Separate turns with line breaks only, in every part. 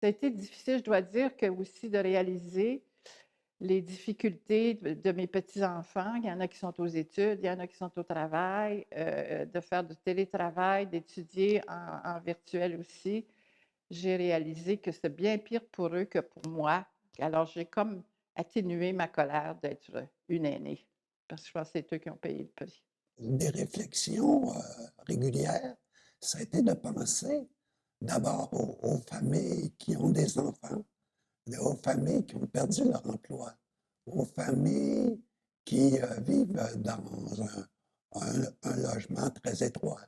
Ça a été difficile, je dois dire, que aussi de réaliser les difficultés de mes petits-enfants. Il y en a qui sont aux études, il y en a qui sont au travail, de faire du télétravail, d'étudier en virtuel aussi. J'ai réalisé que c'est bien pire pour eux que pour moi. Alors, j'ai comme atténué ma colère d'être une aînée, parce que je pense que c'est eux qui ont payé le prix.
Des réflexions, régulières, ça a été de penser d'abord aux familles qui ont des enfants, aux familles qui ont perdu leur emploi, aux familles qui, vivent dans un logement très étroit.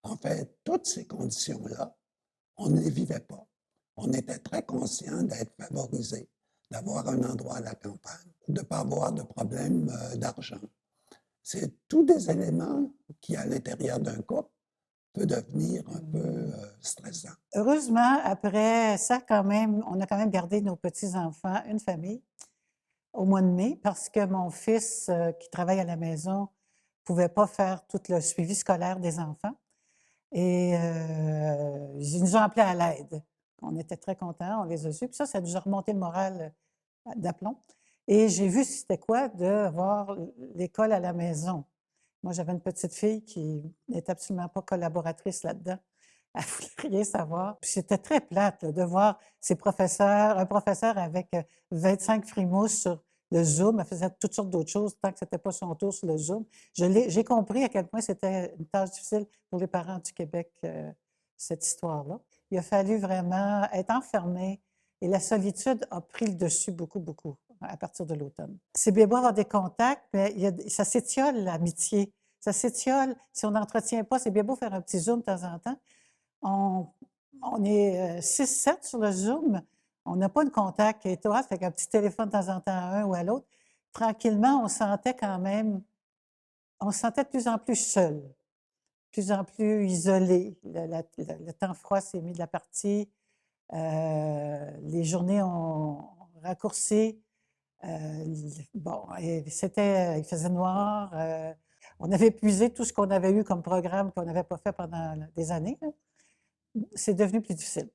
En fait, toutes ces conditions-là, on ne les vivait pas. On était très conscients d'être favorisés, d'avoir un endroit à la campagne, de ne pas avoir de problème, d'argent. C'est tous des éléments qui, à l'intérieur d'un couple, peut devenir un peu, stressant.
Heureusement, après ça, quand même, on a quand même gardé nos petits-enfants, une famille, au mois de mai, parce que mon fils, qui travaille à la maison, pouvait pas faire tout le suivi scolaire des enfants et ils nous ont appelés à l'aide. On était très contents, on les a su, puis ça nous a remonté le moral, d'aplomb et j'ai vu c'était quoi de voir l'école à la maison. Moi, j'avais une petite fille qui n'est absolument pas collaboratrice là-dedans. Elle voulait rien savoir. Puis c'était très plate, là, de voir ses professeurs, un professeur avec 25 frimouses sur le Zoom. Elle faisait toutes sortes d'autres choses tant que c'était pas son tour sur le Zoom. J'ai compris à quel point c'était une tâche difficile pour les parents du Québec, cette histoire-là. Il a fallu vraiment être enfermé et la solitude a pris le dessus beaucoup, beaucoup à partir de l'automne. C'est bien beau avoir des contacts, mais ça s'étiole l'amitié. Ça s'étiole. Si on n'entretient pas, c'est bien beau faire un petit Zoom de temps en temps. On, on est 6-7 sur le Zoom. On n'a pas de contact étroit, fait qu'un petit téléphone de temps en temps à un ou à l'autre. Tranquillement, on se sentait de plus en plus seul, de plus en plus isolé. Le temps froid s'est mis de la partie. Les journées ont raccourci. Bon, et il faisait noir. On avait épuisé tout ce qu'on avait eu comme programme qu'on n'avait pas fait pendant des années, là. C'est devenu plus difficile.